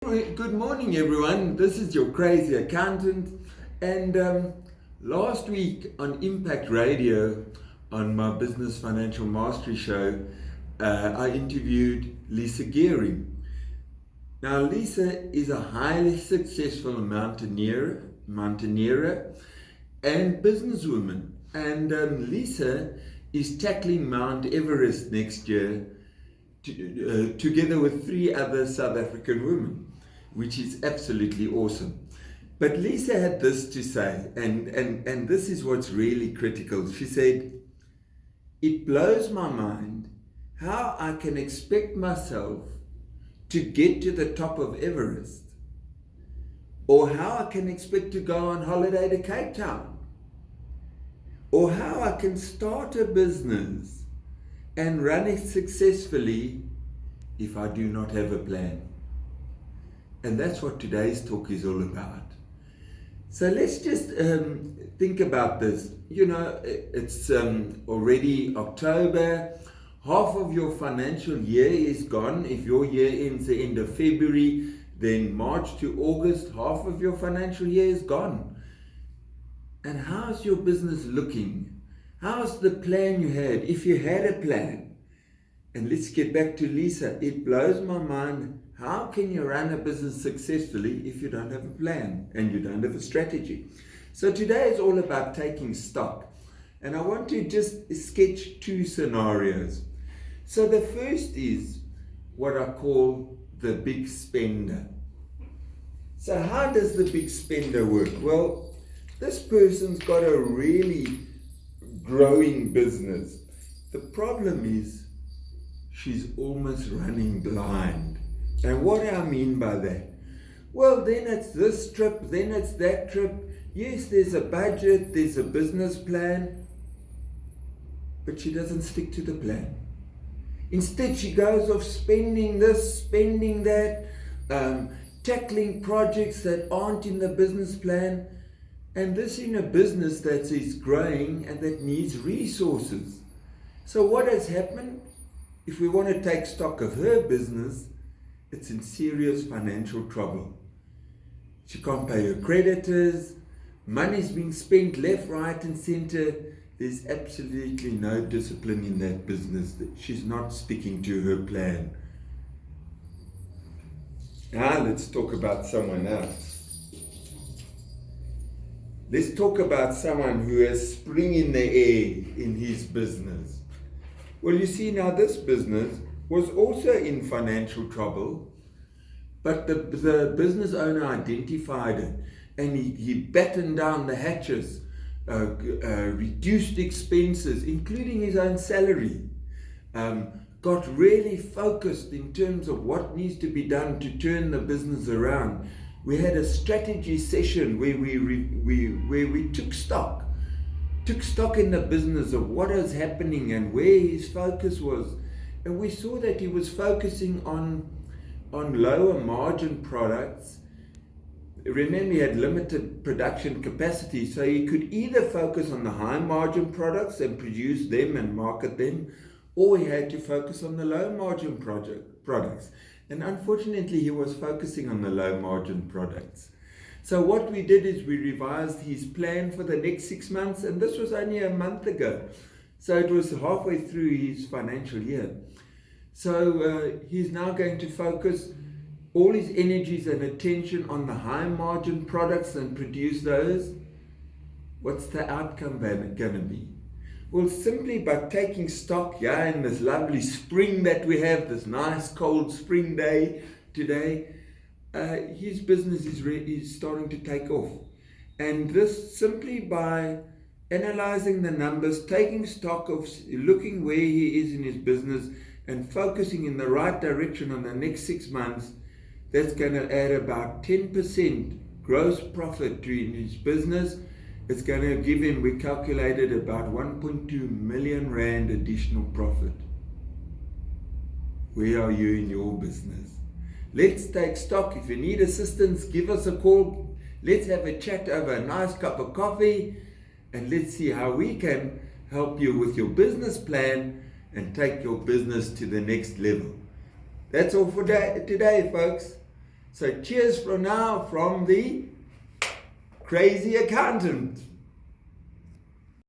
Good morning, everyone. This is your crazy accountant. And last week on Impact Radio, on my Business Financial Mastery show, I interviewed Lisa Gearing. Now, Lisa is a highly successful mountaineer and businesswoman. And Lisa is tackling Mount Everest next year together with 3 other South African women, which is absolutely awesome. But Lisa had this to say, and this is what's really critical. She said, "It blows my mind how I can expect myself to get to the top of Everest, or how I can expect to go on holiday to Cape Town, or how I can start a business and run it successfully if I do not have a plan." And that's what today's talk is all about. So let's just think about this. You know, it's already October. Half of your financial year is gone. If your year ends the end of February, then March to August, half of your financial year is gone. And how's your business looking? How's the plan you had, if you had a plan? And let's get back to Lisa. It blows my mind. How can you run a business successfully if you don't have a plan and you don't have a strategy? So today is all about taking stock. And I want to just sketch 2 scenarios. So the first is what I call the big spender. So how does the big spender work? Well, this person's got a really growing business. The problem is she's almost running blind. And what do I mean by that? Well, then it's this trip, then it's that trip. Yes, there's a budget, there's a business plan, but she doesn't stick to the plan. Instead, she goes off spending this, spending that, tackling projects that aren't in the business plan, and this in a business that is growing and that needs resources. So what has happened? If we want to take stock of her business, it's in serious financial trouble. She can't pay her creditors, money's being spent left, right and center. There's absolutely no discipline in that business. She's not sticking to her plan. Now let's talk about someone else. Let's talk about someone who has spring in the air in his business. Well, you see, now this business was also in financial trouble, but the business owner identified it, and he battened down the hatches, reduced expenses, including his own salary, got really focused in terms of what needs to be done to turn the business around. We had a strategy session where we took stock in the business of what is happening and where his focus was. And we saw that he was focusing on lower margin products. Remember, he had limited production capacity, so he could either focus on the high margin products and produce them and market them, or he had to focus on the low margin products. And unfortunately, he was focusing on the low margin products. So what we did is we revised his plan for the next 6 months, and this was only a month ago. So it was halfway through his financial year. So he's now going to focus all his energies and attention on the high margin products and produce those. What's the outcome going to be? Well, simply by taking stock in this lovely spring that we have, this nice cold spring day today, his business is starting to take off. And this simply by analyzing the numbers, taking stock of, looking where he is in his business and focusing in the right direction on the next 6 months, that's going to add about 10% gross profit to his business. It's going to give him, we calculated, about 1.2 million rand additional profit. Where are you in your business? Let's take stock. If you need assistance, give us a call. Let's have a chat over a nice cup of coffee, and let's see how we can help you with your business plan and take your business to the next level. That's all for today, folks. So cheers for now from the crazy accountant.